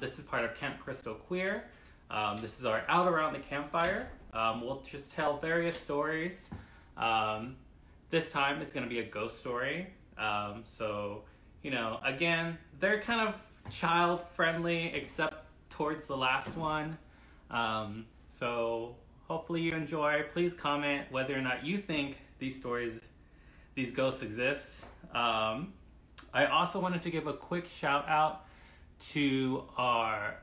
This is part of Camp Crystal Queer. This is our Out Around the Campfire. We'll just tell various stories. This time it's going to be a ghost story. So, again, they're kind of child friendly except towards the last one. So hopefully you enjoy. Please comment whether or not you think these ghosts exist. I also wanted to give a quick shout out to our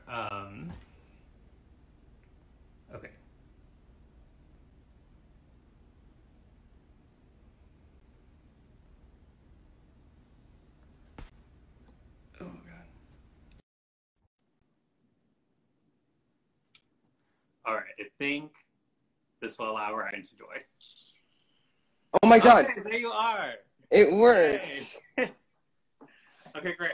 okay. Oh god. All right, I think this will allow Ryan to join. Oh my god. Okay, there you are. It works. Okay, great.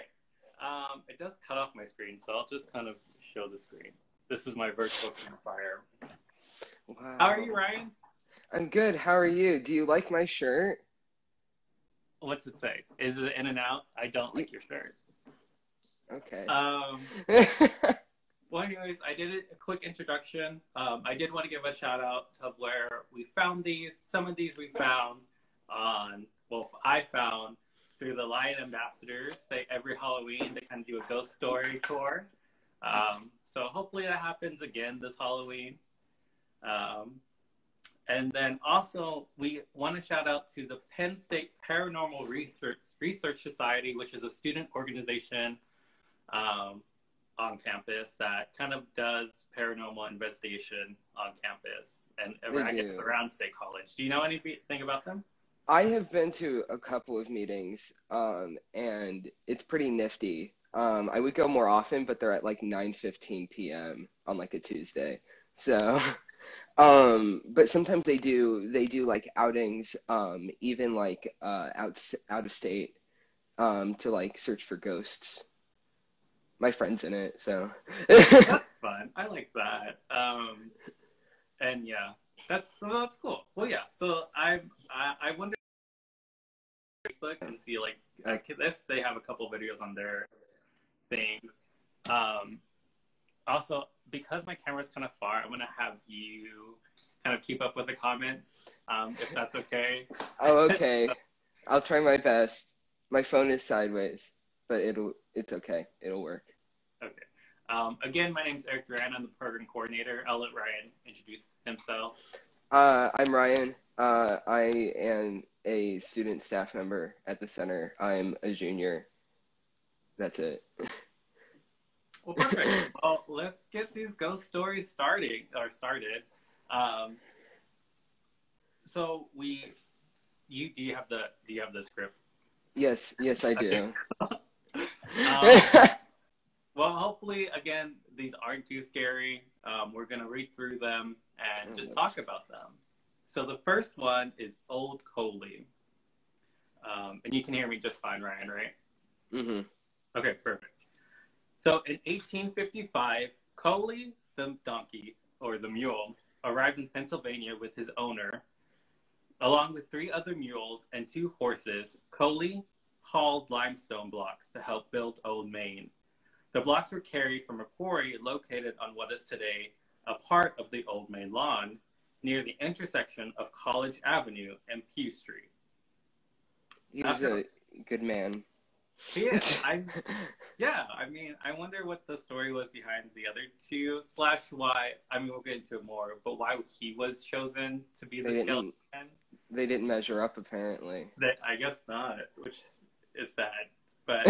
It does cut off my screen, so I'll just kind of show the screen. This is my virtual campfire. Wow. How are you, Ryan? I'm good. How are you? Do you like my shirt? What's it say? Is it in and out? I don't like your shirt. Okay. Well, anyways, I did a quick introduction. I did want to give a shout out to where we found these. Some of these we found I found through the Lion Ambassadors. Every Halloween, they kind of do a ghost story tour. So hopefully that happens again this Halloween. And then also, we want to shout out to the Penn State Paranormal Research Society, which is a student organization on campus that kind of does paranormal investigation on campus. And I guess around State College. Do you know anything about them? I have been to a couple of meetings, and it's pretty nifty. I would go more often, but they're at like 9:15 p.m. on like a Tuesday. So, but sometimes they do like outings, even like out of state, to like search for ghosts. My friend's in it, so. That's fun. I like that. And yeah, that's cool. Well, yeah. So I wonder Facebook and see like this. They have a couple videos on their thing. Also, because my camera's kind of far, I'm gonna have you kind of keep up with the comments, if that's okay. Oh, okay. I'll try my best. My phone is sideways, but it's okay. It'll work. Okay. Again, my name's Eric Duran. I'm the program coordinator. I'll let Ryan introduce himself. I'm Ryan. I am a student staff member at the center. I'm a junior. That's it. Well, perfect. Well, let's get these ghost stories started. So do you have the script? Yes, I do. Well, hopefully, again, these aren't too scary. We're gonna read through them and just talk about them. So the first one is Old Coley. And you can hear me just fine, Ryan, right? Mm-hmm. Okay, perfect. So in 1855, Coley the donkey, or the mule, arrived in Pennsylvania with his owner. Along with 3 other mules and 2 horses, Coley hauled limestone blocks to help build Old Main. The blocks were carried from a quarry located on what is today a part of the Old Main Lawn, near the intersection of College Avenue and Pew Street. He was a good man. Yeah, I wonder what the story was behind the other 2, / why, we'll get into it more, but why he was chosen to be the skeleton man. They didn't measure up, apparently. I guess not, which is sad, but...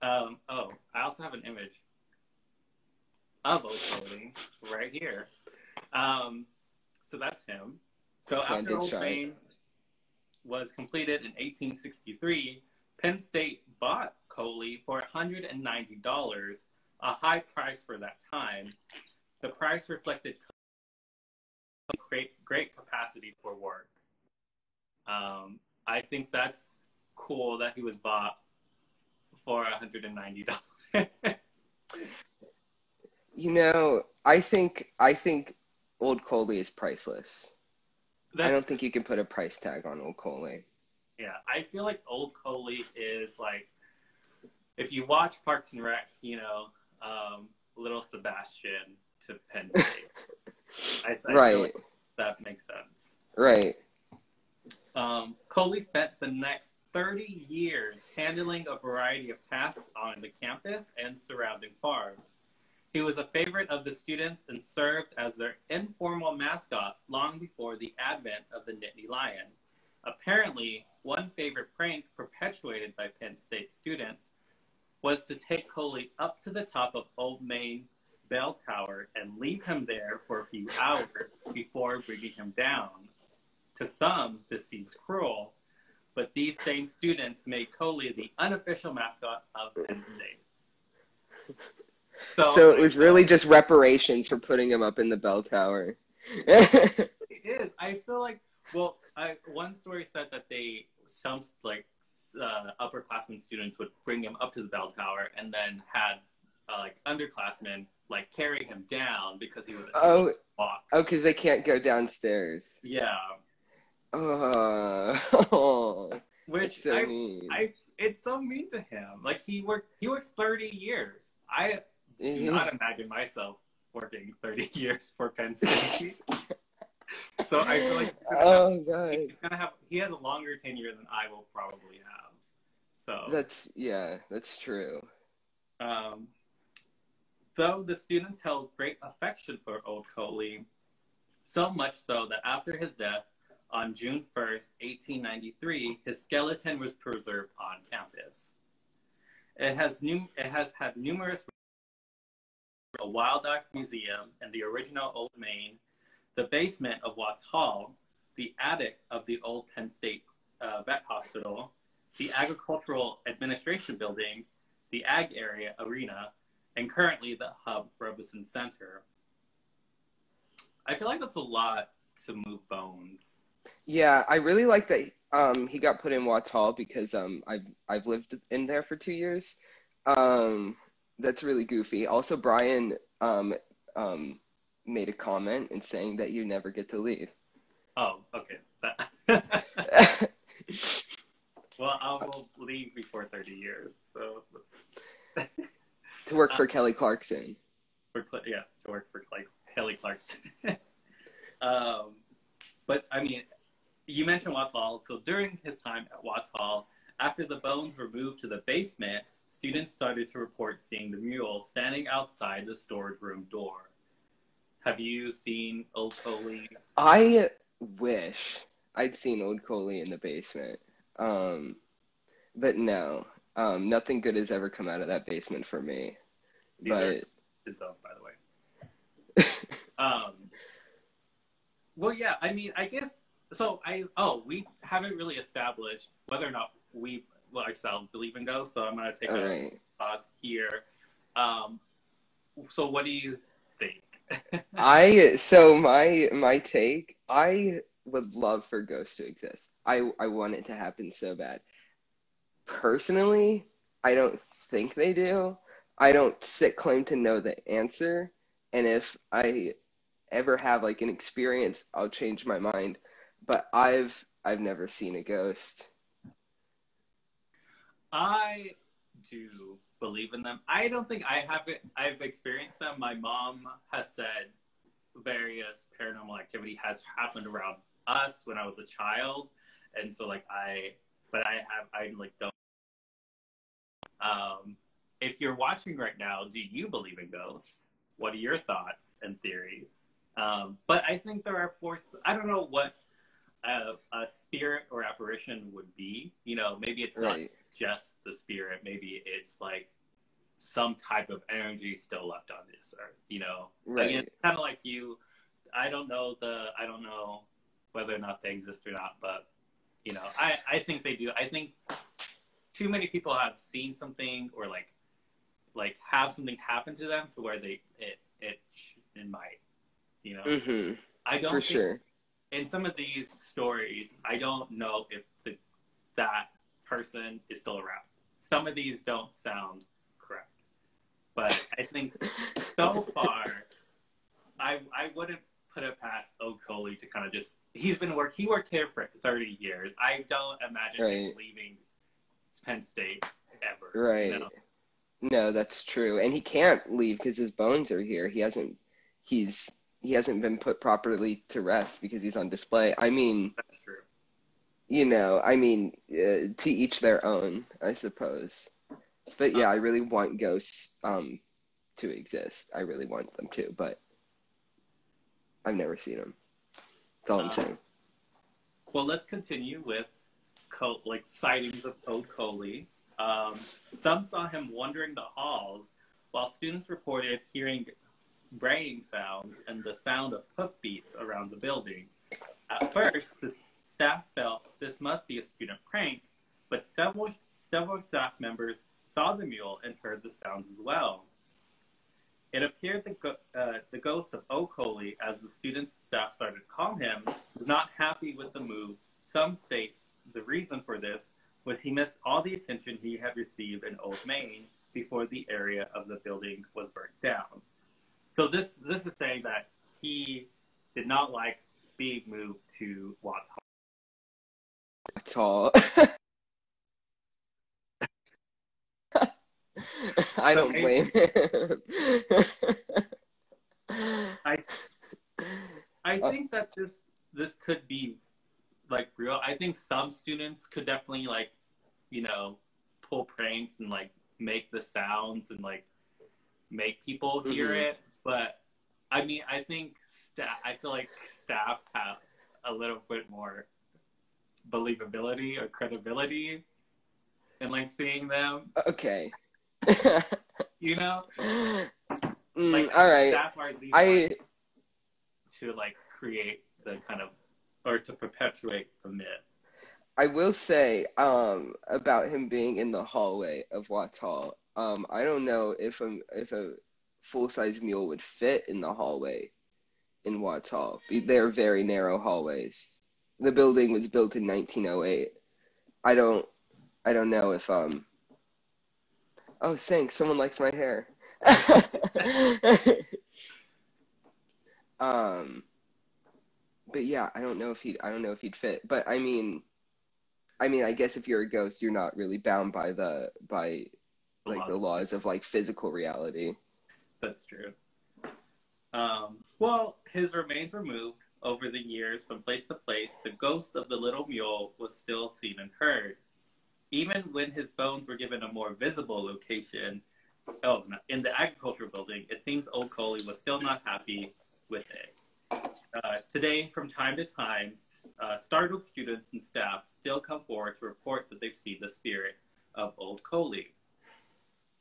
I also have an image of Old Coley right here. So that's him. So after Old Main was completed in 1863, Penn State bought Coley for $190, a high price for that time. The price reflected great capacity for work. I think that's cool that he was bought for $190. I think Old Coley is priceless. I don't think you can put a price tag on Old Coley. Yeah, I feel like Old Coley is like if you watch Parks and Rec, you know, little Sebastian to Penn State. I feel Right. like that makes sense. Right. Coley spent the next 30 years handling a variety of tasks on the campus and surrounding farms. He was a favorite of the students and served as their informal mascot long before the advent of the Nittany Lion. Apparently, one favorite prank perpetuated by Penn State students was to take Coley up to the top of Old Main's bell tower and leave him there for a few hours before bringing him down. To some, this seems cruel, but these same students made Coley the unofficial mascot of Penn State. So it was really just reparations for putting him up in the bell tower. It is. I feel like, well, one story said that some upperclassmen students would bring him up to the bell tower and then had like underclassmen like carry him down because he was able to walk. Oh, because they can't go downstairs. Yeah. Which so mean. It's so mean to him. Like he worked 30 years. I do not imagine myself working 30 years for Penn State. So I feel like he has a longer tenure than I will probably have. So that's true. Though the students held great affection for old Coley, so much so that after his death on June 1st, 1893, his skeleton was preserved on campus. It has had numerous a wildlife museum and the original Old Main, the basement of Watts Hall, the attic of the old Penn State Vet Hospital, the Agricultural Administration Building, the Ag Area Arena, and currently the hub for Robinson Center. I feel like that's a lot to move bones. Yeah, I really like that he got put in Watts Hall because I've lived in there for 2 years. That's really goofy. Also, Brian made a comment in saying that you never get to leave. Oh, okay. Well, I will leave before 30 years, so let's... To work for Kelly Clarkson. Yes, to work for Kelly Clarkson. But, I mean, you mentioned Watts Hall. So during his time at Watts Hall, after the bones were moved to the basement, students started to report seeing the mule standing outside the storage room door. Have you seen Old Coley? I wish I'd seen Old Coley in the basement. But no, nothing good has ever come out of that basement for me. These are his bones, by the way. Well, yeah, I mean, I guess, so we haven't really established whether or not we ourselves believe in ghosts, so I'm going to take a pause here. So what do you think? My take, I would love for ghosts to exist. I want it to happen so bad. Personally, I don't think they do. I don't sit claim to know the answer, and if I ever have like an experience, I'll change my mind. But I've never seen a ghost. I do believe in them. I don't think I've experienced them. My mom has said various paranormal activity has happened around us when I was a child, and so like I don't. If you're watching right now, do you believe in ghosts? What are your thoughts and theories? But I think there are forces. I don't know what a spirit or apparition would be. You know, maybe it's not just the spirit. Maybe it's like some type of energy still left on this earth. You know, Again, kind of like you. I don't know whether or not they exist or not, but you know, I think they do. I think too many people have seen something or like have something happen to them to where it might, you know. Mm-hmm. I don't for think, sure. In some of these stories, I don't know if that person is still around. Some of these don't sound correct, but I think so far, I wouldn't put it past Old Coley to kind of just he worked here for 30 years. I don't imagine him leaving Penn State ever. Right. You know? No, that's true. And he can't leave because his bones are here. He's he hasn't been put properly to rest because he's on display. I mean, That's true. to each their own, I suppose. But Uh, yeah, I really want ghosts to exist. I really want them to, but I've never seen them. That's all I'm um, saying. well, let's continue with sightings of Old Coley. Some saw him wandering the halls, while students reported hearing braying sounds and the sound of hoofbeats around the building. At first, the staff felt this must be a student prank, but several staff members saw the mule and heard the sounds as well. It appeared the ghost of O'Coley, as the students and staff started to call him, was not happy with the move. Some state the reason for this was he missed all the attention he had received in Old Main before the area of the building was burnt down. So this is saying that he did not like being moved to Watts Hall. That's all. I So don't blame him. I I Uh, think that this could be like real. I think some students could definitely like, pull pranks and like make the sounds and like make people hear mhm. it. But I mean, I feel like staff have a little bit more believability or credibility in like seeing them, Okay. you know? All right. Staff are at least I to like create the kind of or to perpetuate the myth. I will say about him being in the hallway of Watts Hall. I don't know if a full-size mule would fit in the hallway in Watts Hall. They're very narrow hallways. The building was built in 1908. I don't I don't know if oh, thanks, someone likes my hair. Um, but yeah, I don't know if he'd fit. But I guess if you're a ghost, you're not really bound by by The like the laws. laws of like physical reality. That's true. Well, his remains were moved over the years from place to place. The ghost of the little mule was still seen and heard. Even when his bones were given a more visible location, in the agricultural building, it seems Old Coley was still not happy with it. Today, from time to time, startled students and staff still come forward to report that they've seen the spirit of Old Coley.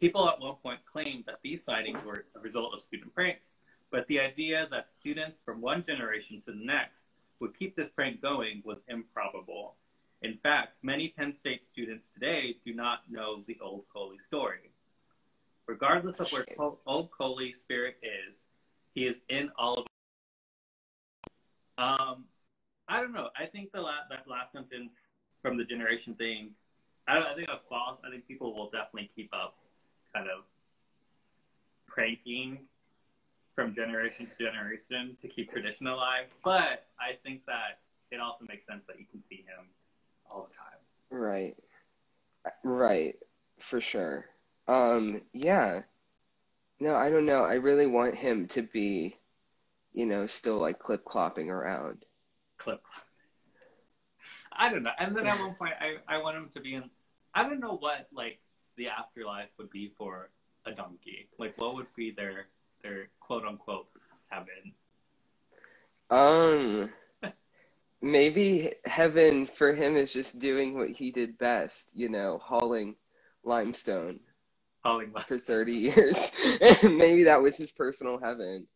People at one point claimed that these sightings were a result of student pranks, but the idea that students from one generation to the next would keep this prank going was improbable. In fact, many Penn State students today do not know the Old Coley story. Regardless of where Old Coley's spirit is, he is in all of. I don't know. I think that last sentence from the generation thing, I think that's false. I think people will definitely keep up kind of pranking from generation to generation to keep tradition alive. But I think that it also makes sense that you can see him all the time. Right. Right. For sure. Yeah. No, I don't know. I really want him to be, still like clip clopping around. Clip. I don't know. And then at one point, I want him to be in. I don't know what like the afterlife would be for a donkey. Like, what would be their quote unquote heaven? Um, Maybe heaven for him is just doing what he did best, hauling limestone Holly for West. 30 years. Maybe that was his personal heaven.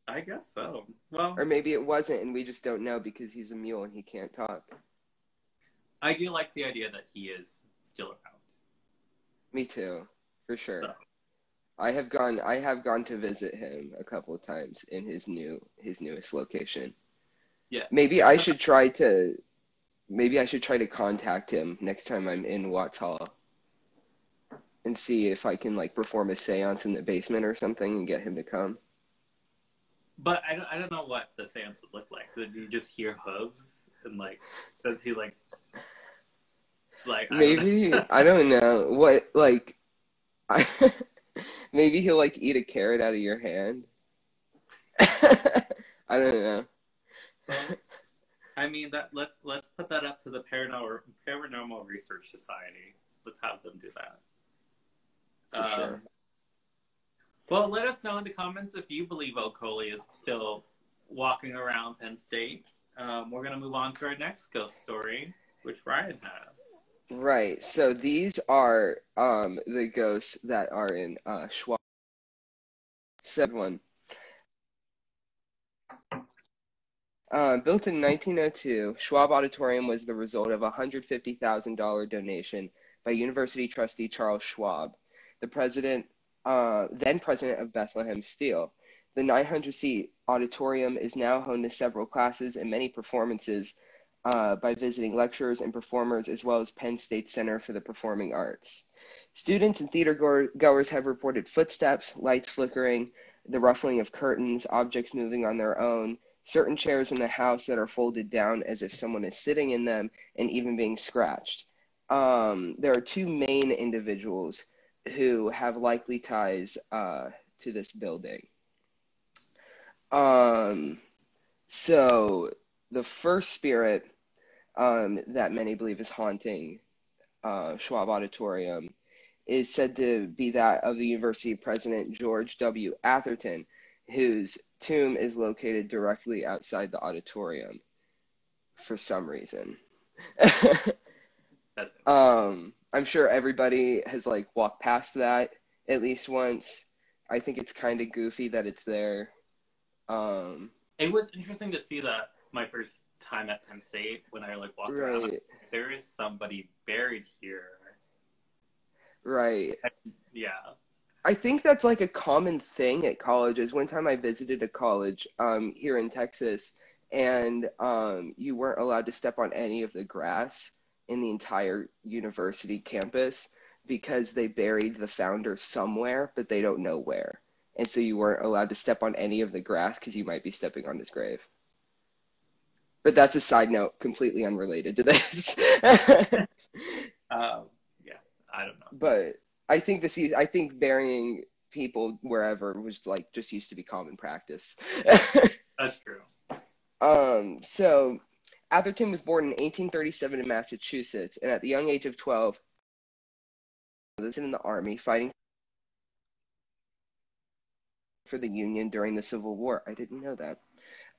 I guess so. Well, Or maybe it wasn't, and we just don't know because he's a mule and he can't talk. I do like the idea that he is still around. Me too, for sure. So, I have gone to visit him a couple of times in his newest location. yes. Maybe I should try to contact him next time I'm in Watts Hall and see if I can like perform a seance in the basement or something and get him to come. But I don't know what the seance would look like. Did you just hear hooves? And like, does he like I don't Maybe, know. I don't know what, like, I, Maybe he'll like eat a carrot out of your hand. I don't know. Well, I mean that let's put that up to the Paranormal Research Society. Let's have them do that. For sure. Well, let us know in the comments if you believe Oakley is still walking around Penn State. We're gonna move on to our next ghost story, which Ryan has. Right. So these are the ghosts that are in Schwab. Said one. Built in 1902, Schwab Auditorium was the result of a $150,000 donation by university trustee Charles Schwab, the then president of Bethlehem Steel. The 900-seat auditorium is now home to several classes and many performances by visiting lecturers and performers, as well as Penn State Center for the Performing Arts. Students and theater goers have reported footsteps, lights flickering, the ruffling of curtains, objects moving on their own, certain chairs in the house that are folded down as if someone is sitting in them, and even being scratched. There are two main individuals who have likely ties to this building. So the first spirit that many believe is haunting Schwab Auditorium is said to be that of the university president George W. Atherton, whose tomb is located directly outside the auditorium for some reason. I'm sure everybody has like walked past that at least once. I think it's kind of goofy that it's there. It was interesting to see that my first time at Penn State when I like walked around. There is somebody buried here. Right. Yeah. I think that's like a common thing at colleges. One time I visited a college here in Texas, and you weren't allowed to step on any of the grass in the entire university campus because they buried the founder somewhere, but they don't know where. And so you weren't allowed to step on any of the grass because you might be stepping on his grave. But that's a side note, completely unrelated to this. Yeah, I don't know. But I think burying people wherever was like just used to be common practice. That's true. So Atherton was born in 1837 in Massachusetts, and at the young age of 12, he was in the army fighting for the Union during the Civil War. I didn't know that.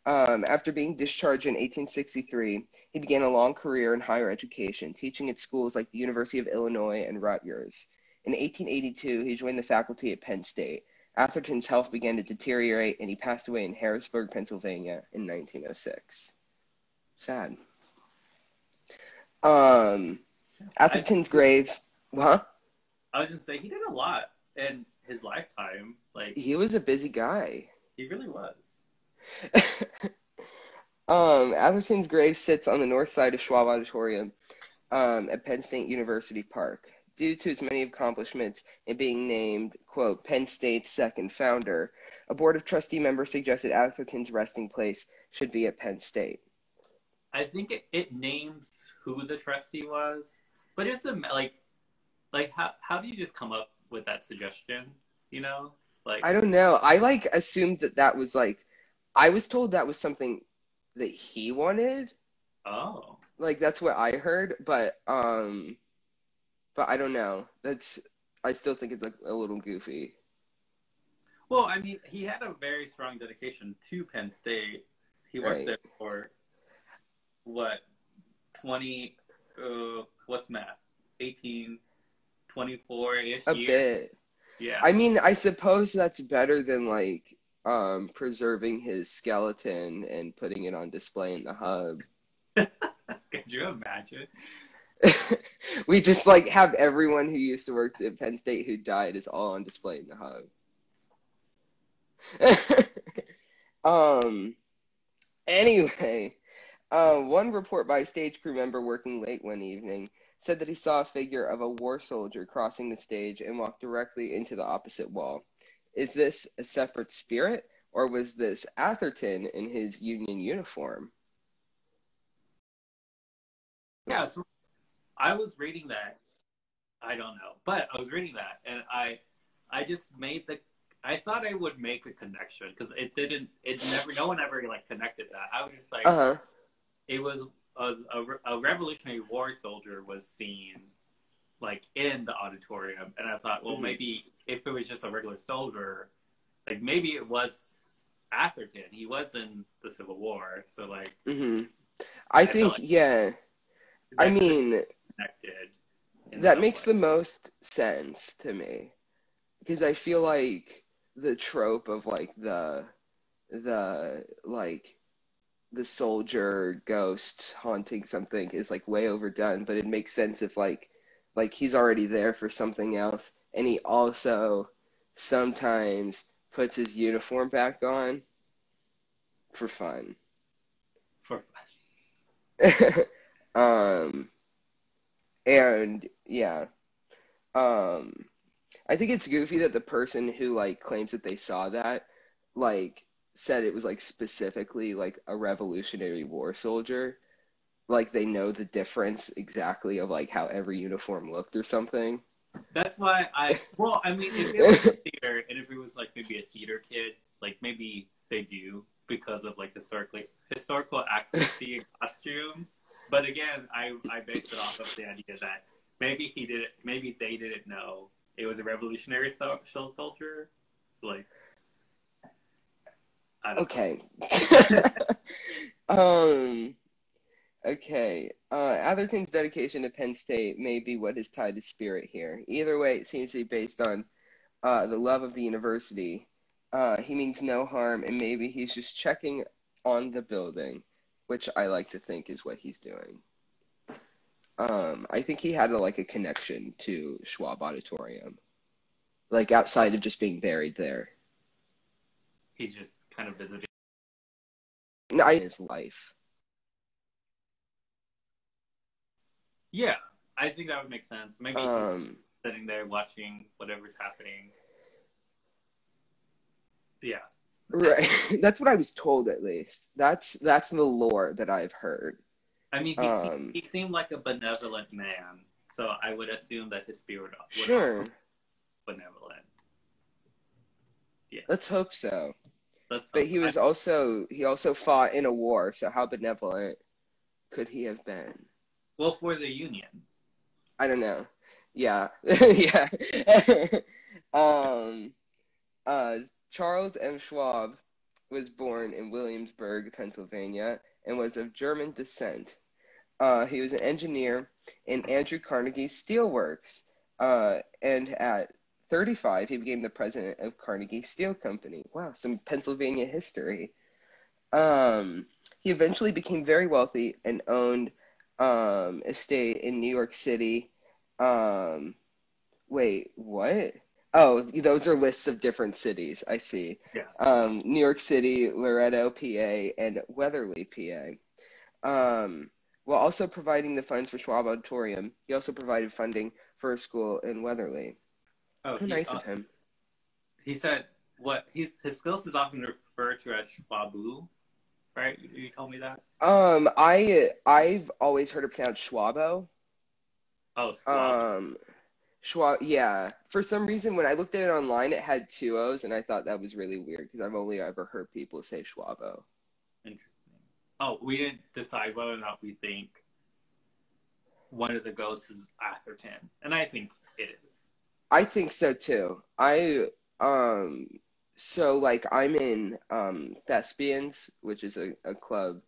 After being discharged in 1863, he began a long career in higher education, teaching at schools like the University of Illinois and Rutgers. In 1882, he joined the faculty at Penn State. Atherton's health began to deteriorate, and he passed away in Harrisburg, Pennsylvania in 1906. Sad. Atherton's grave, huh? I was gonna say he did a lot in his lifetime. Like he was a busy guy. He really was. Atherton's grave sits on the north side of Schwab Auditorium at Penn State University Park. Due to his many accomplishments and being named, quote, Penn State's second founder, a board of trustee members suggested Atherton's resting place should be at Penn State. I think it names who the trustee was, but it's like how do you just come up with that suggestion? You know, like I don't know. I like assumed that was like I was told that was something that he wanted. Oh, like that's what I heard, but I don't know. I still think it's like a little goofy. Well, I mean, he had a very strong dedication to Penn State. He worked there for what 20 what's math 18 24-ish a years. Bit. Yeah, I mean, I suppose that's better than like preserving his skeleton and putting it on display in the hub. Could you imagine? We just like have everyone who used to work at Penn State who died is all on display in the hub. Anyway, one report by a stage crew member working late one evening said that he saw a figure of a war soldier crossing the stage and walk directly into the opposite wall. Is this a separate spirit, or was this Atherton in his Union uniform? Yeah, so I was reading that. I don't know, but I was reading that, and I just made the. I thought I would make a connection because it didn't. It never. No one ever like connected that. I was just like, Uh-huh. it was a Revolutionary War soldier was seen like in the auditorium, and I thought, well, Hmm. maybe if it was just a regular soldier, like maybe it was Atherton. He was in the Civil War, so like Hmm. I I felt think, like yeah. I that could mean, be connected in that some makes way. the most sense to me because I feel like the trope of like the like the soldier ghost haunting something is like way overdone, but it makes sense if like he's already there for something else and he also sometimes puts his uniform back on for fun. For Um and yeah. Um I think it's goofy that the person who like claims that they saw that like said it was like specifically like a Revolutionary War soldier. Like they know the difference exactly of like how every uniform looked or something. that's why well, I mean, if it was a theater and if it was like maybe a theater kid, like maybe they do because of like historical accuracy in costumes. But again, I based it off of the idea that maybe they didn't know it was a revolutionary soldier. So like, I don't Okay. know. Um, okay. Atherton's dedication to Penn State may be what has tied his spirit here. Either way, it seems to be based on the love of the university. He means no harm, and maybe he's just checking on the building, which I like to think is what he's doing. I think he had like a connection to Schwab Auditorium, like outside of just being buried there. He's just kind of visiting. No, in his life. Yeah, I think that would make sense. Maybe he's Um, sitting there watching whatever's happening. Yeah. right. That's what I was told, at least. That's the lore that I've heard. I mean, Um, he seemed like a benevolent man, so I would assume that his spirit would also sure. be benevolent. Yeah, Let's hope so. let's But hope. he also fought in a war, so how benevolent could he have been? Well, for the Union. I don't know. Yeah. Yeah. Um, uh, Charles M. Schwab was born in Williamsburg, Pennsylvania, and was of German descent. He was an engineer in Andrew Carnegie's Steelworks, and at 35, he became the president of Carnegie Steel Company. Wow, some Pennsylvania history. Um, he eventually became very wealthy and owned estate in New York City. Um, Wait, what? Oh, those are lists of different cities. I see. Yeah. New York City, Loretto, PA, and Weatherly, PA. While also providing the funds for Schwab Auditorium, he also provided funding for a school in Weatherly. Oh, How nice of him. he said what his skills is often referred to as Schwabu, right? You told me that. I've always heard it pronounced Schwabo. Oh, Schwab. Um, Schwab, yeah. For some reason, when I looked at it online, it had two O's, and I thought that was really weird because I've only ever heard people say Schwabo. Interesting. Oh, we didn't decide whether or not we think one of the ghosts is Atherton, and I think it is. I think so too. Um so like I'm in Thespians, which is a club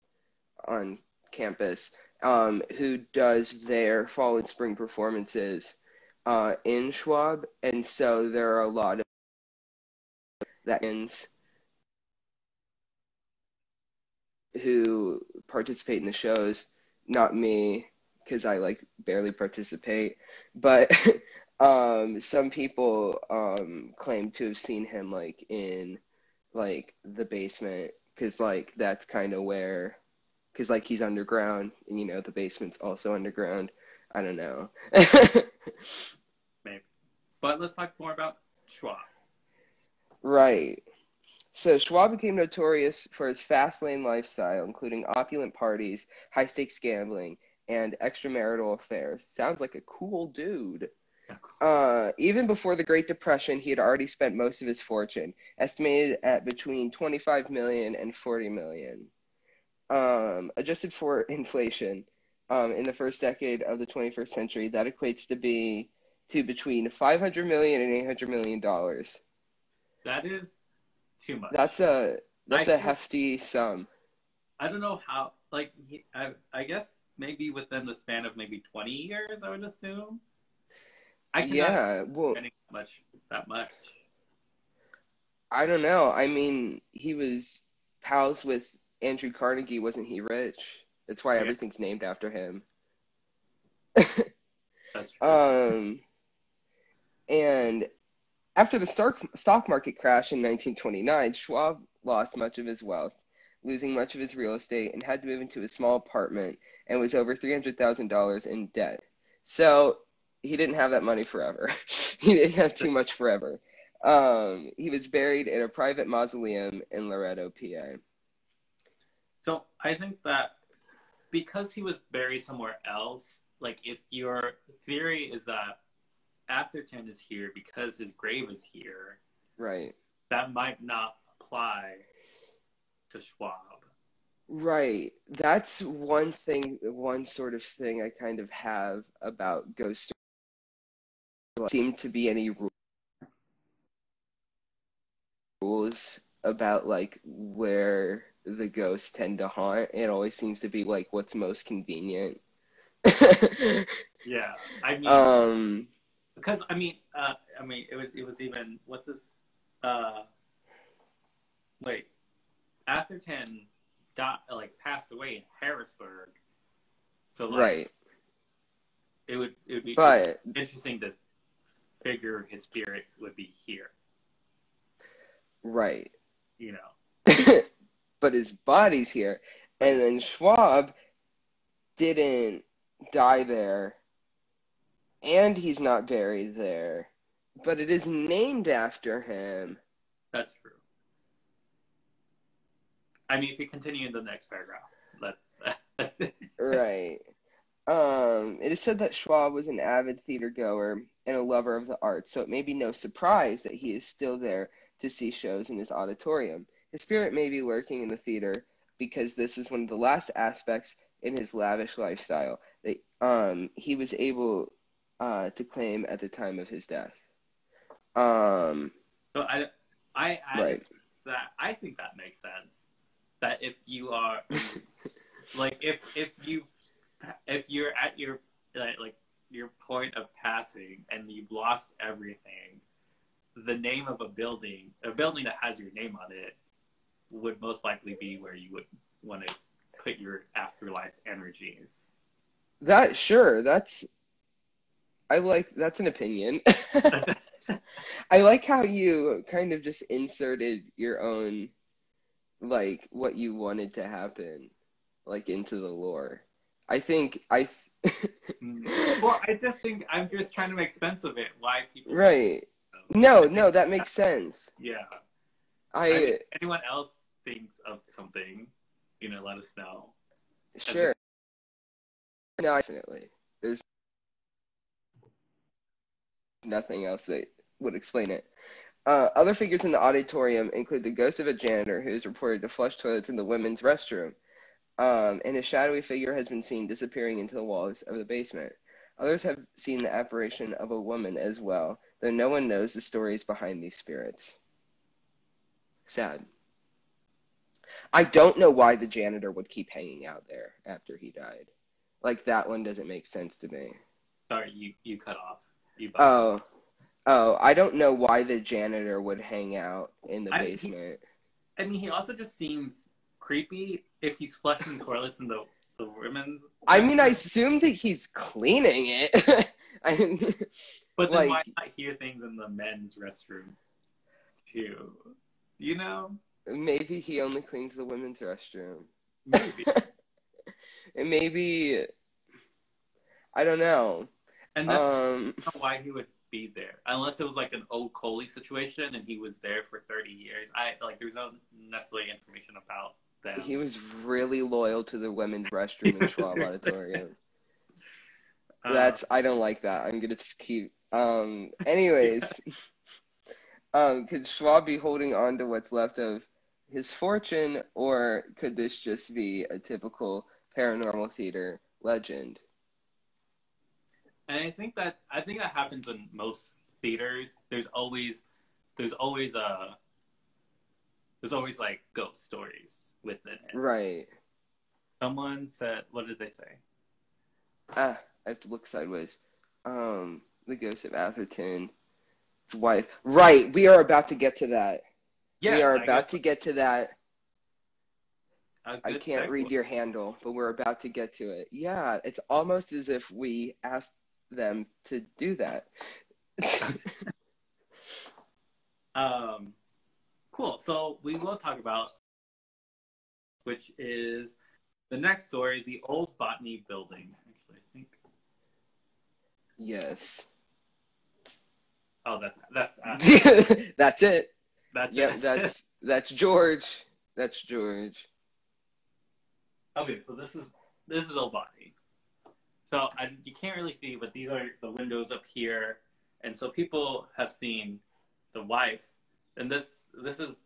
on campus, who does their fall and spring performances in Schwab, and so there are a lot of that who participate in the shows. Not me, because I like barely participate, but some people claim to have seen him like in like the basement, because like that's kind of where, because like he's underground, and you know the basement's also underground. I don't know. Maybe. But let's talk more about Schwab. Right. So Schwab became notorious for his fast lane lifestyle, including opulent parties, high stakes gambling, and extramarital affairs. Sounds like a cool dude. Even before the Great Depression, he had already spent most of his fortune, estimated at between 25 million and 40 million. Adjusted for inflation, in the first decade of the 21st century, that equates to between 500 million and 800 million dollars. That is too That's much. a I that's a feel, hefty sum. I don't know how, like, I guess maybe within the span of maybe 20 years, I would assume. I cannot Yeah, well, spending that much. I don't know. I mean, he was pals with Andrew Carnegie, wasn't he rich? That's why Yeah, everything's named after him. that's true. Um, and after the stock market crash in 1929, Schwab lost much of his wealth, losing much of his real estate, and had to move into a small apartment and was over $300,000 in debt. So he didn't have that money forever. He didn't have too much forever. He was buried in a private mausoleum in Loretto, PA. So I think that because he was buried somewhere else, like if your theory is that Atherton is here because his grave is here, Right. that might not apply to Schwab. Right. That's one thing, one sort of thing I kind of have about ghost stories. There seem to be any rules about like where the ghosts tend to haunt. It always seems to be like what's most convenient. Yeah, I mean, Um, because I mean, it was even what's this? Wait, Atherton passed away in Harrisburg, so like right. it's But interesting to figure his spirit would be here, right. you know. But his body's here. But And then Schwab didn't die there, and he's not buried there, but it is named after him. that's true. I mean, if you continue in the next paragraph, that that's it. Right. It is said that Schwab was an avid theater goer and a lover of the arts, so it may be no surprise that he is still there to see shows in his auditorium. His spirit may be lurking in the theater because this was one of the last aspects in his lavish lifestyle that he was able to claim at the time of his death. Um, So I added right. that. I think that makes sense. That if you are like if you're at your like your point of passing and you've lost everything, the name of a building that has your name on it, would most likely be where you would want to put your afterlife energies. That sure, that's an opinion. I like how you kind of just inserted your own like what you wanted to happen like into the lore. I think I Well, I just think I'm just trying to make sense of it. Why people would say right. so. No, I think no, that makes sense. yeah. I mean, I if anyone else thinks of something, let us know. And sure. No, definitely. There's nothing else that would explain it. Other figures in the auditorium include the ghost of a janitor who is reported to flush toilets in the women's restroom. And a shadowy figure has been seen disappearing into the walls of the basement. Others have seen the apparition of a woman as well, though no one knows the stories behind these spirits. Sad. I don't know why the janitor would keep hanging out there after he died. Like, that one doesn't make sense to me. sorry, you cut off. You buzzed out. Oh, oh, I don't know why the janitor would hang out in the I he, basement. I mean, he also just seems creepy if he's flushing toilets in the women's I mean, I restroom. assume that he's cleaning it. I, But then why like, not hear things in the men's restroom too? You know, maybe he only cleans the women's restroom. maybe. And maybe, I don't know. And that's Um, not why he would be there, unless it was like an old Coley situation and he was there for 30 years. There's no necessarily information about he them. was really loyal to the women's restroom in Schwab Auditorium. uh, I don't like that. I'm gonna just keep, Anyways, could Schwab be holding on to what's left of his fortune, or could this just be a typical paranormal theater legend? And I think that happens in most theaters. There's always like ghost stories within it. Right. Someone said, what did they say? I have to look sideways. The ghost of Atherton's wife. Right, we are about to get to that. Yes, We are I about guess to get to that. a I good can't read segue. your handle, but we're about to get to it. Yeah, it's almost as if we asked them to do that. Cool. So we will talk about, which is the next story, the old botany building. Actually, I think. Yes. Oh, that's That's it. that's Yep, it. that's George. That's George. Okay, so this is old botany. So you can't really see, but these are the windows up here, and so people have seen the wife, and this is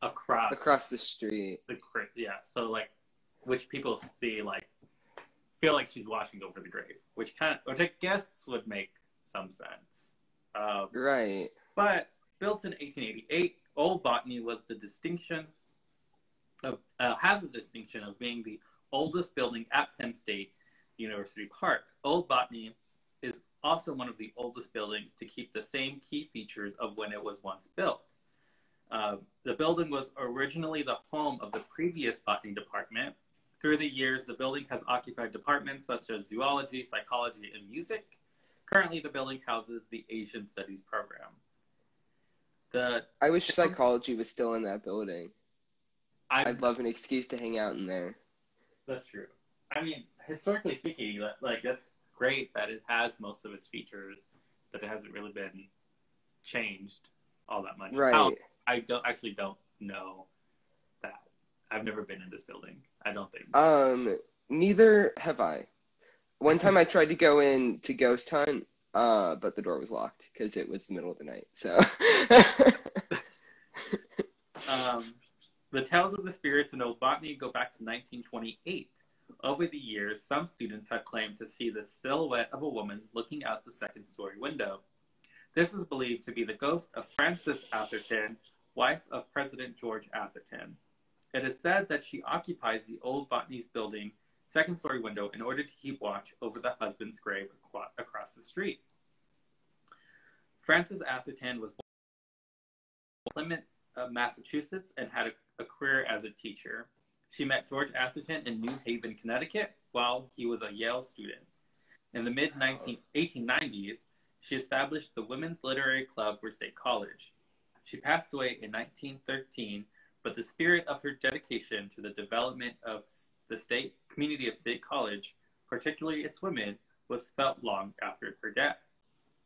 Across the street. the grave. Yeah, so like, which people see like feel like she's watching over the grave, which I guess would make some sense. Right. But built in 1888, Old Botany has the distinction of being the oldest building at Penn State University Park. Old Botany is also one of the oldest buildings to keep the same key features of when it was once built. The building was originally the home of the previous botany department. Through the years, the building has occupied departments such as zoology, psychology, and music. Currently, the building houses the Asian Studies program. I wish psychology was still in that building. I'd love an excuse to hang out in there. That's true. I mean, historically speaking, like that's great that it has most of its features, that it hasn't really been changed all that much. Right. I don't know that. I've never been in this building. I don't think. Neither have I. One time I tried to go in to ghost hunt, but the door was locked because it was the middle of the night. So. The tales of the spirits in Old Botany go back to 1928. Over the years, some students have claimed to see the silhouette of a woman looking out the second-story window. This is believed to be the ghost of Frances Atherton, wife of President George Atherton. It is said that she occupies the Old Botany's building second-story window in order to keep watch over the husband's grave across the street. Frances Atherton was born in Plymouth, Massachusetts, and had a career as a teacher. She met George Atherton in New Haven, Connecticut, while he was a Yale student. In the mid-1890s, she established the Women's Literary Club for State College. She passed away in 1913, but the spirit of her dedication to the development of the community of State College, particularly its women, was felt long after her death.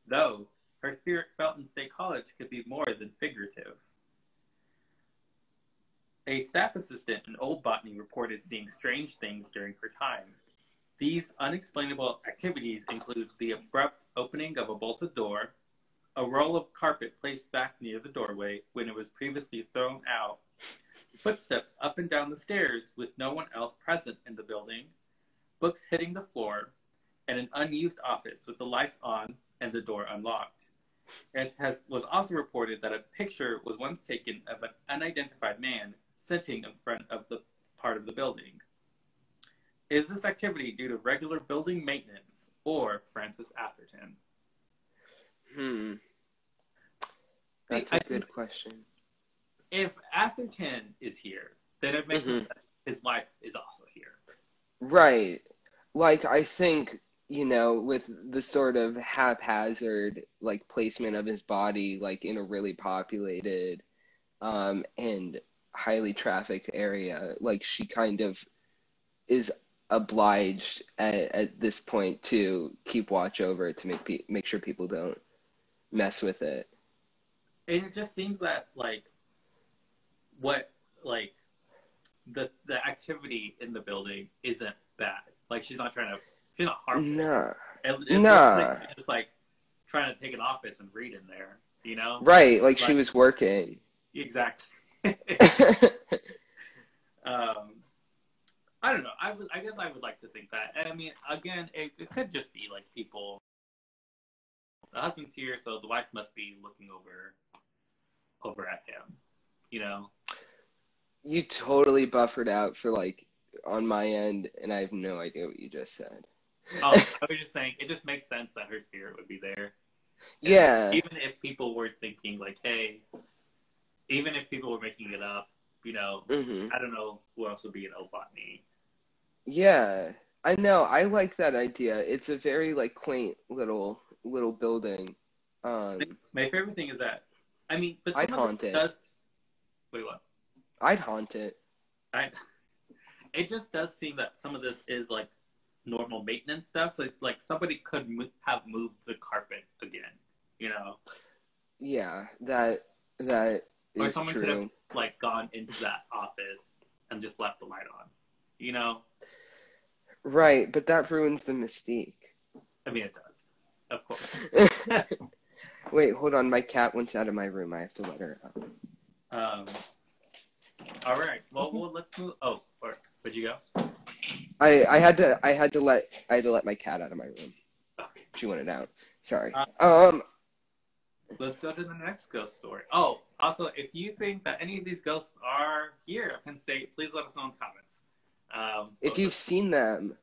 Though her spirit felt in State College could be more than figurative. A staff assistant in Old Botany reported seeing strange things during her time. These unexplainable activities include the abrupt opening of a bolted door, a roll of carpet placed back near the doorway when it was previously thrown out, footsteps up and down the stairs with no one else present in the building, books hitting the floor, and an unused office with the lights on and the door unlocked. It was also reported that a picture was once taken of an unidentified man sitting in front of the part of the building. Is this activity due to regular building maintenance or Frances Atherton? That's a good question. If Atherton is here, then it makes sense that his wife is also here. Right. Like, I think, with the sort of haphazard, like, placement of his body, like, in a really populated and highly trafficked area, like, she kind of is obliged at this point to keep watch over it to make sure people don't mess with it. And it just seems that, like, the activity in the building isn't bad. Like, she's not harmful. Nah. It looks like it's just like trying to take an office and read in there, you know? Right, like she Like, was working. exactly. um, I don't know. I guess I would like to think that. And I mean, again, it could just be like people. The husband's here, so the wife must be looking over at him. You know. You totally buffered out for like on my end, and I have no idea what you just said. Oh, I was just saying, it just makes sense that her spirit would be there. And Yeah. even if people were thinking like, hey, even if people were making it up, you know, Hmm. I don't know who else would be in Obotny. Yeah. I know. I like that idea. It's a very like quaint little building. My favorite thing is that, I mean, but I'd some of this haunt it. does. Wait, what? I'd haunt it. I. It just does seem that some of this is like normal maintenance stuff. So like somebody could have moved the carpet again, you know, Yeah, that or is someone could have true. like gone into that office and just left the light on, you know. Right, but that ruins the mystique. I mean, it does, of course. Wait, hold on. My cat went out of my room. I have to let her out. um. All right. Well, let's move. Oh, where'd you go? I had to let my cat out of my room. Okay. She wanted out. Sorry. Let's go to the next ghost story. Oh, also, if you think that any of these ghosts are here at Penn State, please let us know in the comments. If you've seen them,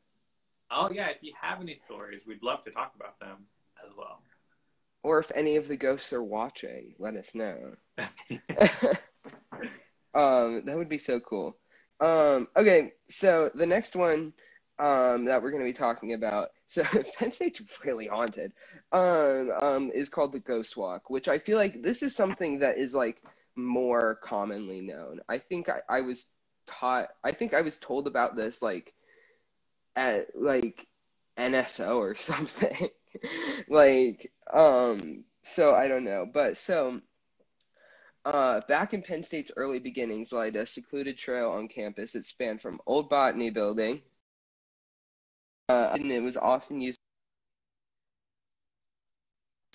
Oh yeah, if you have any stories, we'd love to talk about them as well. or if any of the ghosts are watching, let us know. That would be so cool. Okay, so the next one that we're going to be talking about, so Penn State's really haunted, is called the Ghost Walk, which I feel like this is something that is like more commonly known. I think I was told about this like at like NSO or something. Like, so I don't know, but so. Back in Penn State's early beginnings lied a secluded trail on campus that spanned from Old Botany Building, and it was often used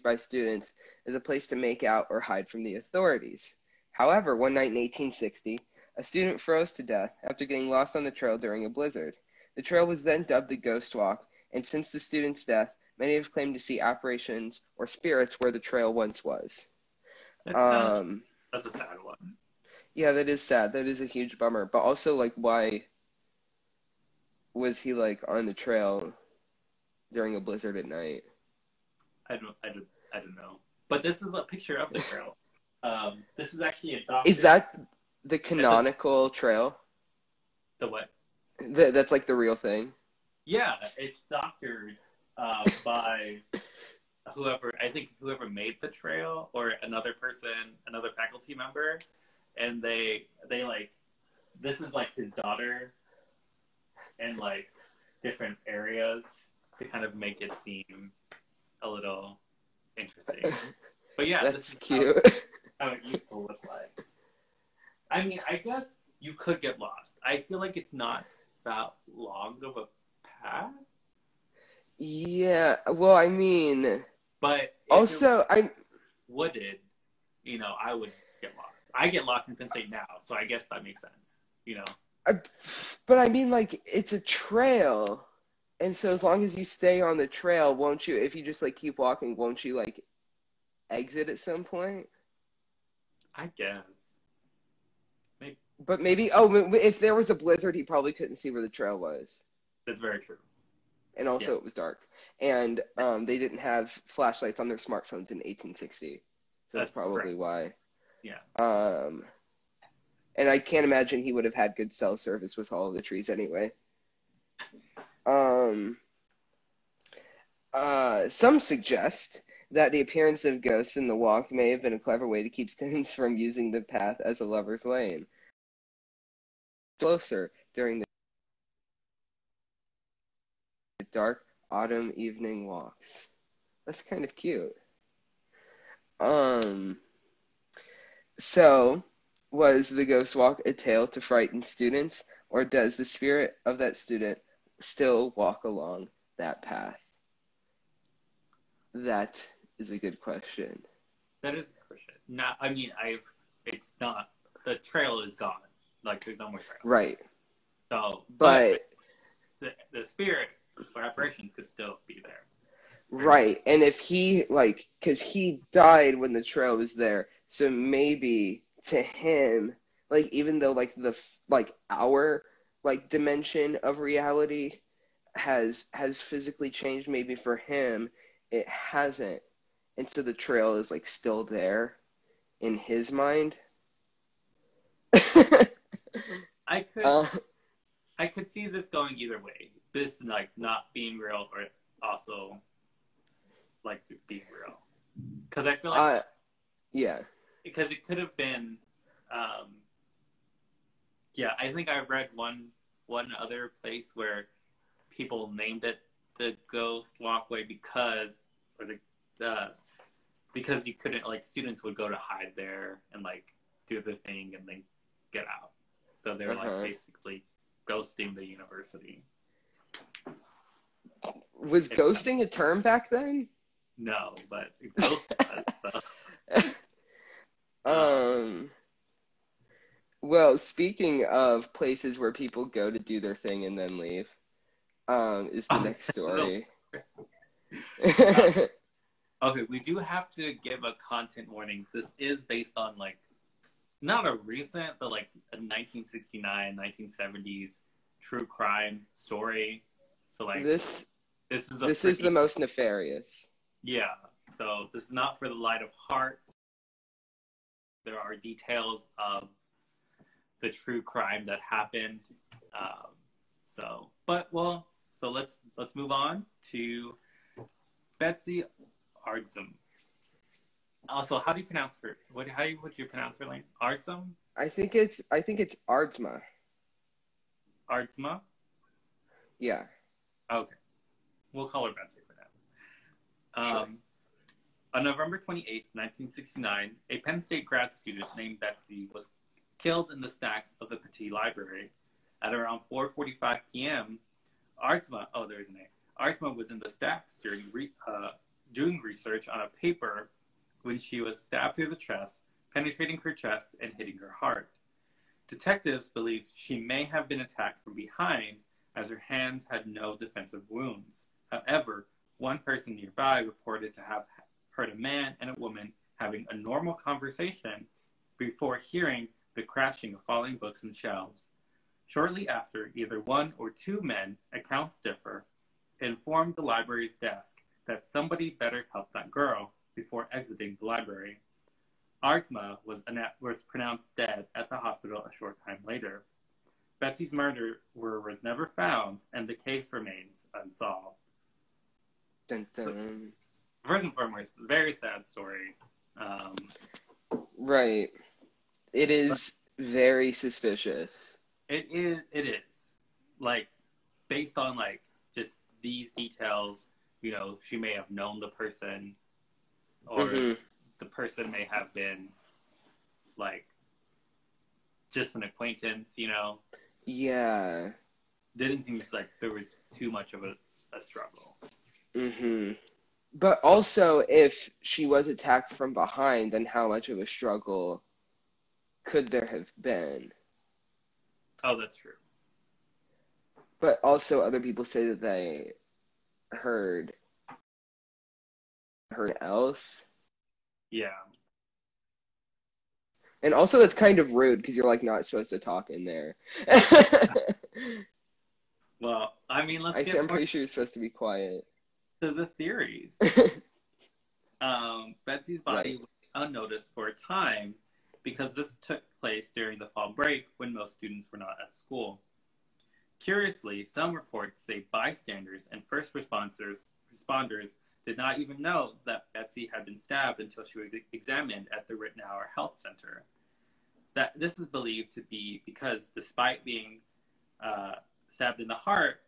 by students as a place to make out or hide from the authorities. However, one night in 1860, a student froze to death after getting lost on the trail during a blizzard. The trail was then dubbed the Ghost Walk, and since the student's death, many have claimed to see apparitions or spirits where the trail once was. That's Um, that's a sad one. yeah, that is sad. That is a huge bummer. But also, like, why was he like on the trail during a blizzard at night? I don't know. But this is a picture of the trail. This is actually a doctor. Is that the canonical trail? The what? That's like the real thing. Yeah, it's doctored by whoever. I think whoever made the trail or another person, another faculty member, and they like this is like his daughter and like different areas to kind of make it seem a little interesting. But yeah, That's this is cute. how it used to look like. I mean, I guess you could get lost. I feel like it's not that long of a path. Yeah, well, I mean, But if also, it wooded, you know, I would get lost. I get lost in Penn State now, so I guess that makes sense. You know. but I mean, like, it's a trail, and so as long as you stay on the trail, won't you? If you just like keep walking, won't you like exit at some point? I guess. Maybe. But maybe, if there was a blizzard, he probably couldn't see where the trail was. That's very true. And also Yeah. it was dark. And they didn't have flashlights on their smartphones in 1860. So that's probably why. Yeah. And I can't imagine he would have had good cell service with all of the trees anyway. Some suggest that the appearance of ghosts in the walk may have been a clever way to keep students from using the path as a lover's lane. Closer during the dark autumn evening walks. That's kind of cute. So, was the ghost walk a tale to frighten students, or does the spirit of that student still walk along that path? That is a good question. That is a question. Not, I mean, it's not, the trail is gone. Like, there's no more trail. Right. So, But the spirit or apparitions could still be there. right, and if he, like, because he died when the trail was there, so maybe to him, like, even though, like, our, like, dimension of reality has physically changed, maybe for him, it hasn't. And so the trail is, like, still there in his mind. I could Uh, I could see this going either way. This, like, not being real, or also, like, being real. Because I feel like, yeah. because it could have been, yeah, I think I read one other place where people named it the Ghost Walkway because you couldn't, like, students would go to hide there and, like, do their thing and then get out. So they were, like, basically ghosting the university. Was ghosting a term back then? No, but ghost was. So. Well, speaking of places where people go to do their thing and then leave, is the next story. Okay, we do have to give a content warning. This is based on, like, not a recent, but, like, a 1969, 1970s true crime story. So, like, this is the most nefarious. Yeah. So this is not for the light of heart. There are details of the true crime that happened. So let's move on to Betsy Ardzum. Also, how do you pronounce her? How would you pronounce her name? Ardzum? I think it's Ardzma. Ardzma? Yeah. Okay. We'll call her Betsy for now. Sure. On November 28, 1969, a Penn State grad student named Betsy was killed in the stacks of the Petit Library. At around 4:45 p.m., Ardzma was in the stacks doing research on a paper when she was stabbed through the chest, penetrating her chest and hitting her heart. Detectives believe she may have been attacked from behind, as her hands had no defensive wounds. However, one person nearby reported to have heard a man and a woman having a normal conversation before hearing the crashing of falling books and shelves. Shortly after, either one or two men, accounts differ, informed the library's desk that somebody better help that girl before exiting the library. Ardzma was pronounced dead at the hospital a short time later. Betsy's murderer was never found, and the case remains unsolved. Dun, dun. First and foremost, very sad story. Right. It is very suspicious. It is. Like, based on, like, just these details, you know, she may have known the person, or the person may have been, like, just an acquaintance, you know? Yeah. Didn't seem like there was too much of a struggle. But also, if she was attacked from behind, then how much of a struggle could there have been? Oh, that's true. But also, other people say that they heard else. Yeah. And also, that's kind of rude because you're, like, not supposed to talk in there. Well, I mean, I'm pretty sure you're supposed to be quiet. To the theories. Betsy's body went unnoticed for a time because this took place during the fall break when most students were not at school. Curiously, some reports say bystanders and first responders did not even know that Betsy had been stabbed until she was examined at the Rittenhour Health Center. That this is believed to be because, despite being stabbed in the heart,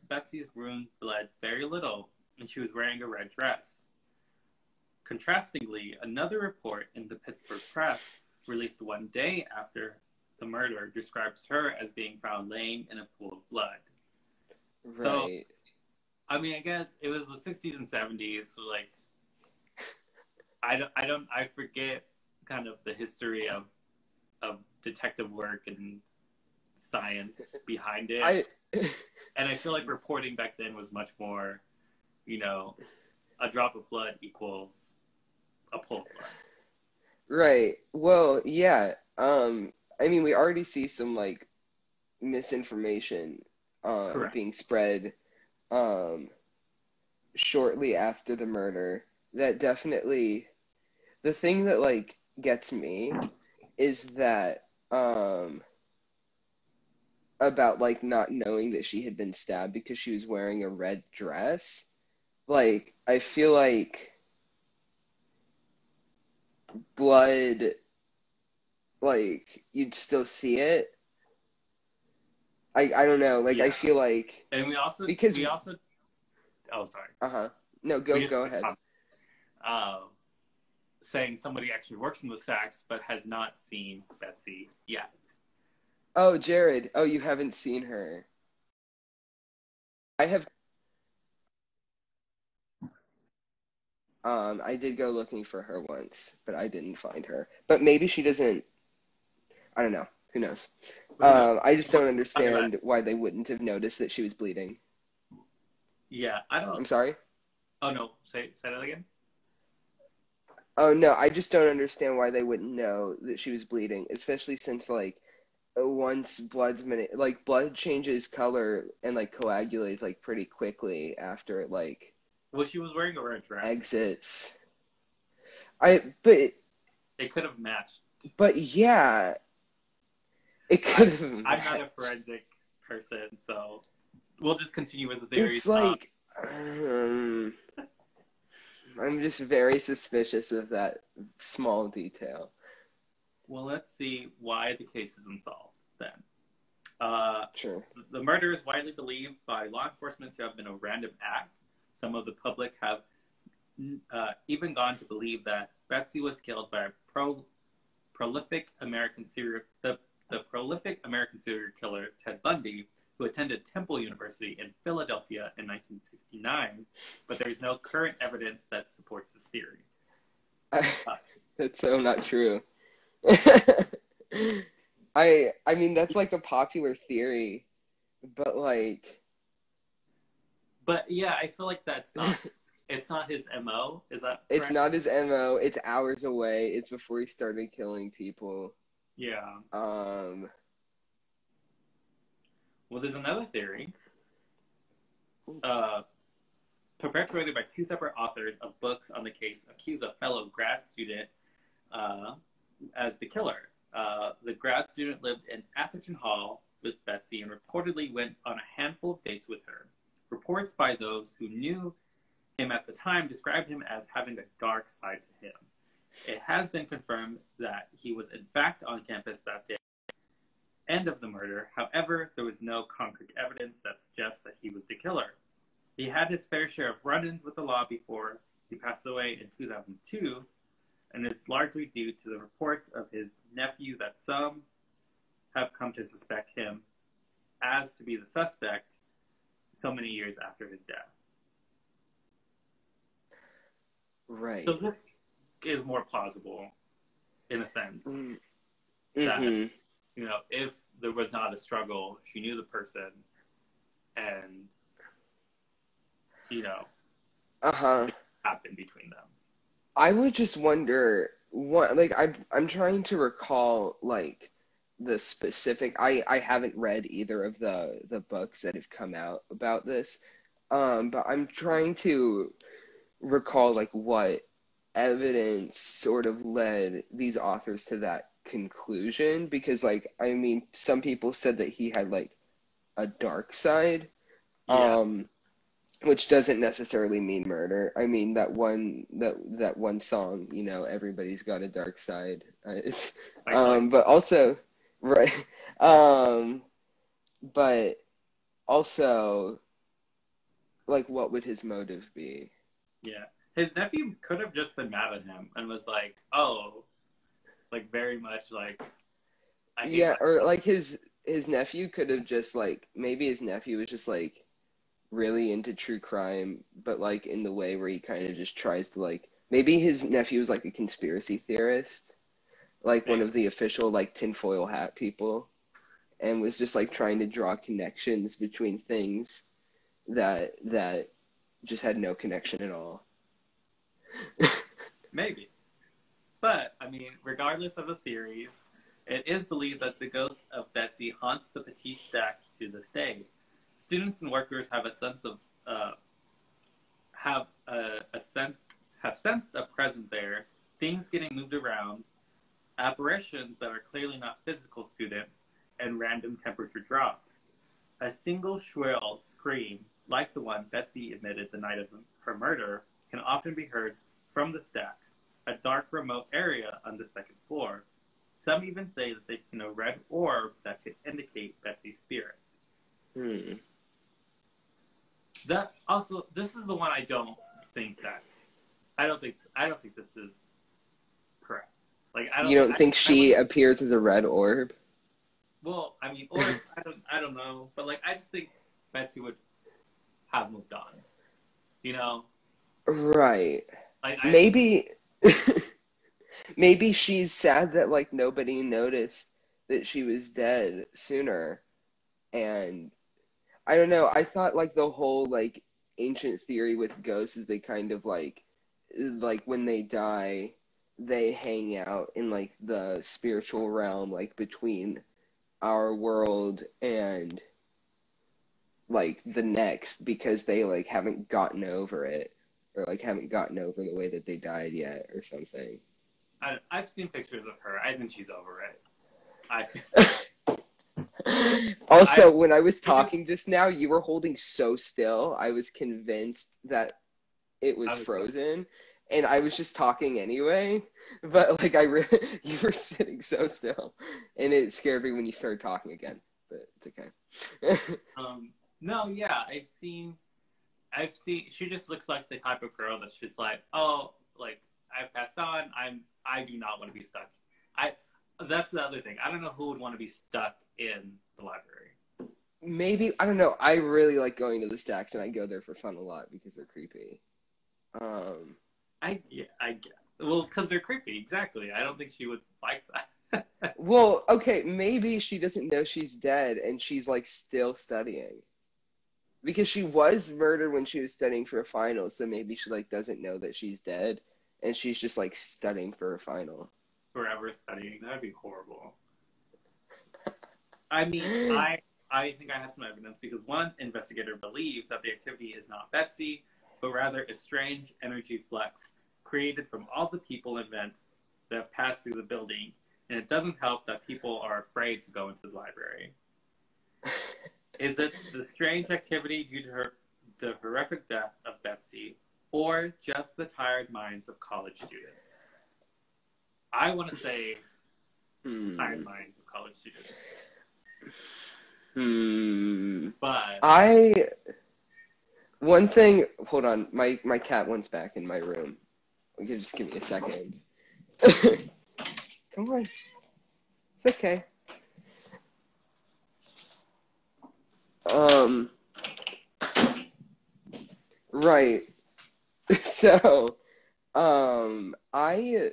Betsy's wound bled very little, and she was wearing a red dress. Contrastingly, another report in the Pittsburgh Press, released one day after the murder, describes her as being found laying in a pool of blood. Right. So, I mean, I guess it was the 60s and 70s, so, like, I forget kind of the history of detective work and science behind it. And I feel like reporting back then was much more, you know, a drop of blood equals a pool of blood. Right. Well, yeah. I mean, we already see some like misinformation Correct. being spread um shortly after the murder. That definitely the thing that like gets me is that about like not knowing that she had been stabbed because she was wearing a red dress. Like, I feel like blood, like, you'd still see it. I don't know. Like, I Yeah. feel like And because, we also oh sorry. uh-huh. No, We go just ahead. saying somebody actually works in the stacks but has not seen Betsy yet. Oh, Jared. Oh, you haven't seen her. I have, I did go looking for her once, but I didn't find her. But maybe she doesn't, I don't know. Who knows? But who knows? I just don't Either way. understand why they wouldn't have noticed that she was bleeding. Yeah, I don't. I'm sorry? Oh no, say that again. Oh no, I just don't understand why they wouldn't know that she was bleeding, especially since like once blood changes color and like coagulates like pretty quickly after it like Well, she was wearing a red dress. exits. I but It could have matched. but yeah, it could have I'm not a matched. forensic person, so we'll just continue with the theories. It's like I'm just very suspicious of that small detail. Well, let's see why the case isn't solved then. Uh, Sure. the murder is widely believed by law enforcement to have been a random act. Some of the public have even gone to believe that Betsy was killed by a prolific American the prolific American serial killer Ted Bundy, who attended Temple University in Philadelphia in 1969. But there is no current evidence that supports this theory. Uh, That's so not true. I mean that's like a popular theory, but like but yeah, I feel like that's not. It's not his MO. Is that it's correct? not his MO. It's hours away. It's before he started killing people. Yeah. Um, Well, there's another theory, uh, perpetuated by two separate authors of books on the case, accuse a fellow grad student uh, as the killer. The grad student lived in Atherton Hall with Betsy and reportedly went on a handful of dates with her. Reports by those who knew him at the time described him as having a dark side to him. It has been confirmed that he was in fact on campus that day, end of the murder. However, there was no concrete evidence that suggests that he was the killer. He had his fair share of run-ins with the law before he passed away in 2002, and it's largely due to the reports of his nephew that some have come to suspect him as to be the suspect so many years after his death. right. So this is more plausible in a sense that, Mm-hmm. if there was not a struggle, she knew the person and, Uh-huh. it happened between them. I would just wonder what like I'm trying to recall like the specific I haven't read either of the books that have come out about this. But I'm trying to recall like what evidence sort of led these authors to that conclusion because like I mean some people said that he had like a dark side Yeah. which doesn't necessarily mean murder. I mean that one song, everybody's got a dark side. It's Like, but also right um but also like what would his motive be? yeah. His nephew could have just been mad at him and was like, oh, like very much like, I hate Yeah, black. or like his nephew could have just like maybe his nephew was just like really into true crime, but like in the way where he kind of just tries to like Maybe his nephew was like a conspiracy theorist, like one Maybe. of the official like tinfoil hat people, and was just like trying to draw connections between things that just had no connection at all. Maybe. But, I mean, regardless of the theories, it is believed that the ghost of Betsy haunts the Petit Stacks to this day. Students and workers have a sense of have sensed a presence there, things getting moved around, apparitions that are clearly not physical students, and random temperature drops. A single shrill scream, like the one Betsy emitted the night of her murder, can often be heard from the stacks, a dark, remote area on the second floor. Some even say that they've seen a red orb that could indicate Betsy's spirit. That also, this is the one I don't think this is correct. Like, You don't think she appears as a red orb? Well, I mean, orbs, I don't know, but like, I just think Betsy would have moved on. You know? Right. Maybe maybe she's sad that like nobody noticed that she was dead sooner. And I don't know, I thought like the whole like ancient theory with ghosts is they kind of like when they die, they hang out in like the spiritual realm, like between our world and like the next, because they like haven't gotten over it, or like haven't gotten over the way that they died yet or something. I've seen pictures of her. I think she's over it. Also, when I was talking just now, you were holding so still. I was convinced that it was frozen, and I was just talking anyway. But like, you were sitting so still, and it scared me when you started talking again. But it's okay. No, yeah, I've seen. She just looks like the type of girl that's just like, oh, like I've passed on. I do not want to be stuck. That's the other thing. I don't know who would want to be stuck in the library. Maybe, I don't know. I really like going to the stacks, and I go there for fun a lot because they're creepy. I get. Well, because they're creepy. Exactly. I don't think she would like that. Well, okay, maybe she doesn't know she's dead, and she's like still studying. Because she was murdered when she was studying for a final, so maybe she like doesn't know that she's dead, and she's just like studying for a final. Forever studying, that'd be horrible. I mean, I think I have some evidence because one investigator believes that the activity is not Betsy, but rather a strange energy flux created from all the people and events that have passed through the building, and it doesn't help that people are afraid to go into the library. Is it the strange activity due to the horrific death of Betsy, or just the tired minds of college students? I want to say tired minds of college students. But one thing, hold on, my cat wants back in my room. You can just give me a second. Come on. It's okay. Right. So, I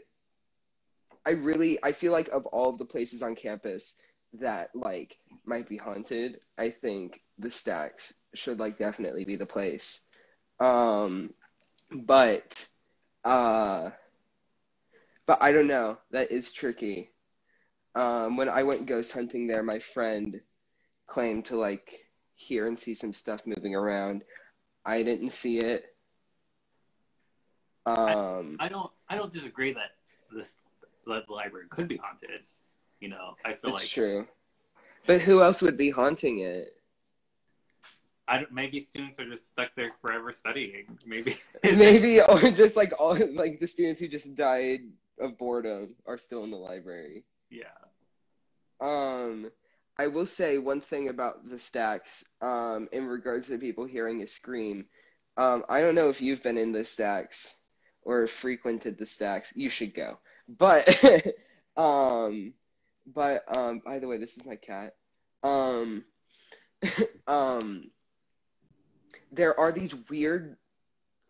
feel like of all the places on campus that like might be haunted, I think the stacks should like definitely be the place. But I don't know. That is tricky. When I went ghost hunting there, my friend claimed to like hear and see some stuff moving around. I didn't see it. I don't disagree that the library could be haunted. You know, I feel like it's true. But who else would be haunting it? Maybe students are just stuck there forever studying. Maybe, or just like all like the students who just died of boredom are still in the library. Yeah. I will say one thing about the stacks, in regards to people hearing a scream. I don't know if you've been in the stacks or frequented the stacks. You should go. But, by the way, this is my cat. There are these weird,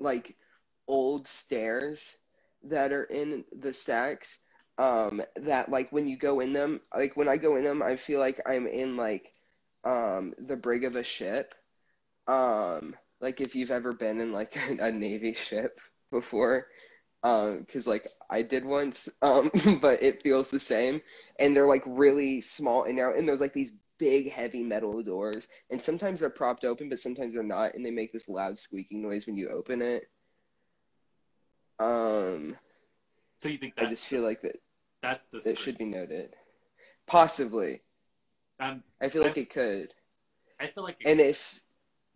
like, old stairs that are in the stacks, that like when you go in them, like when I go in them, I feel like I'm in like the brig of a ship. Like if you've ever been in like a Navy ship before, 'cause like I did once, but it feels the same, and they're like really small and narrow, and there's like these big heavy metal doors, and sometimes they're propped open, but sometimes they're not, and they make this loud squeaking noise when you open it. Um, So you think I just feel like that's the that scream? should be noted. Possibly. Um, I feel I like it could. I feel like it And could. if,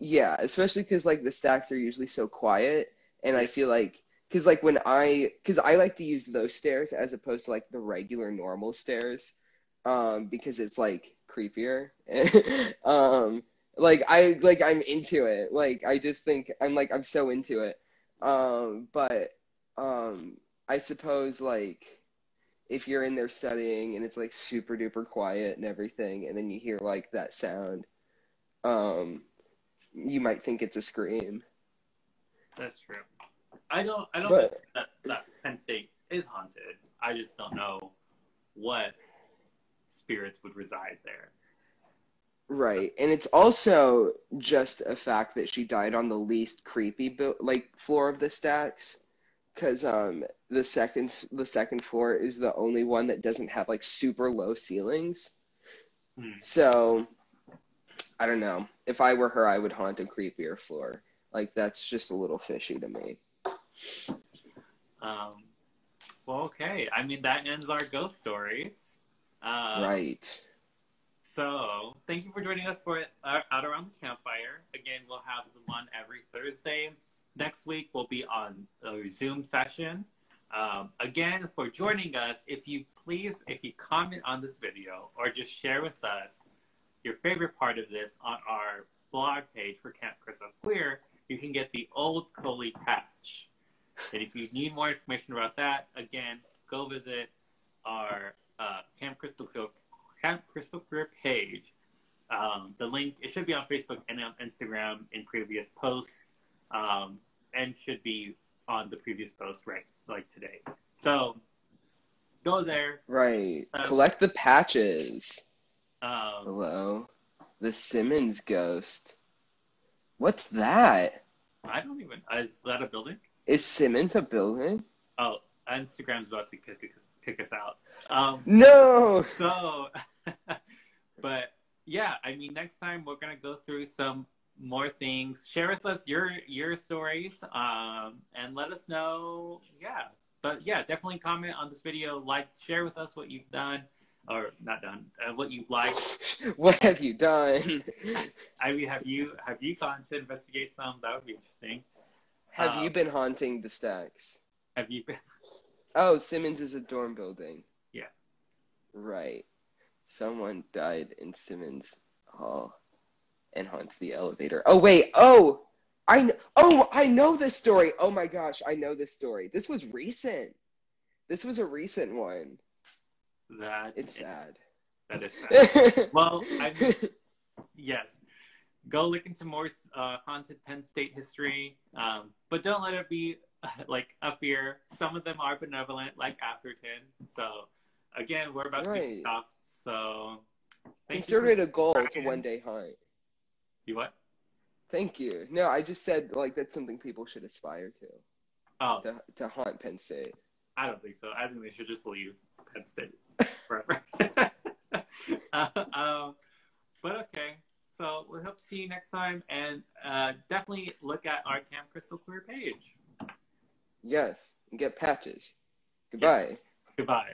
yeah, especially because like the stacks are usually so quiet, and I Yeah. feel like, because like because I like to use those stairs as opposed to like the regular normal stairs, because it's like creepier. Um, like I'm into it. Like I just think I'm so into it. But I suppose like if you're in there studying and it's like super duper quiet and everything, and then you hear like that sound, um, you might think it's a scream. That's true. I don't But disagree that Penn State is haunted. I just don't know what spirits would reside there. So right, and it's also just a fact that she died on the least creepy like floor of the stacks, because the second floor is the only one that doesn't have like super low ceilings. hmm. So I don't know. If I were her, I would haunt a creepier floor. Like that's just a little fishy to me. um well, okay. I mean, that ends our ghost stories. Um Right. so thank you for joining us for Out Around the Campfire. Again, we'll have the one every Thursday. Next week we'll be on a Zoom session. Again, for joining us, if you comment on this video or just share with us your favorite part of this on our blog page for Camp Crystal Queer, you can get the old Coley patch. And if you need more information about that, again, go visit our Camp Crystal Queer page. The link, it should be on Facebook and on Instagram in previous posts, and should be on the previous post right like today. So go there. Right. Uh, Collect the patches. um, Hello. The Simmons ghost. What's that? I don't even. Is that a building? Is Simmons a building? Oh, Instagram's about to kick us out. No! So, but yeah, I mean, next time we're gonna go through some more things. Share with us your stories, and let us know. Yeah, but yeah, definitely comment on this video. Like, share with us what you've done or not done, what you've liked. What have you done? I mean, have you gone to investigate some? That would be interesting. Have you been haunting the stacks? Have you been? Oh, Simmons is a dorm building. Yeah. Right. Someone died in Simmons Hall and haunts the elevator. Oh wait. I know this story. Oh my gosh, I know this story. This was recent. This was a recent one. It's sad. That is sad. Well, I mean, yes. Go look into more haunted Penn State history, but don't let it be like a fear. Some of them are benevolent, like Atherton. So, again, we're about to be stopped. So, consider it a goal to one day haunt. You what? Thank you. No, I just said like that's something people should aspire to. Oh, to haunt Penn State. I don't think so. I think they should just leave Penn State forever. But okay. So we hope to see you next time, and definitely look at our Camp Crystal Queer page. Yes, and get patches. Goodbye. Yes. Goodbye.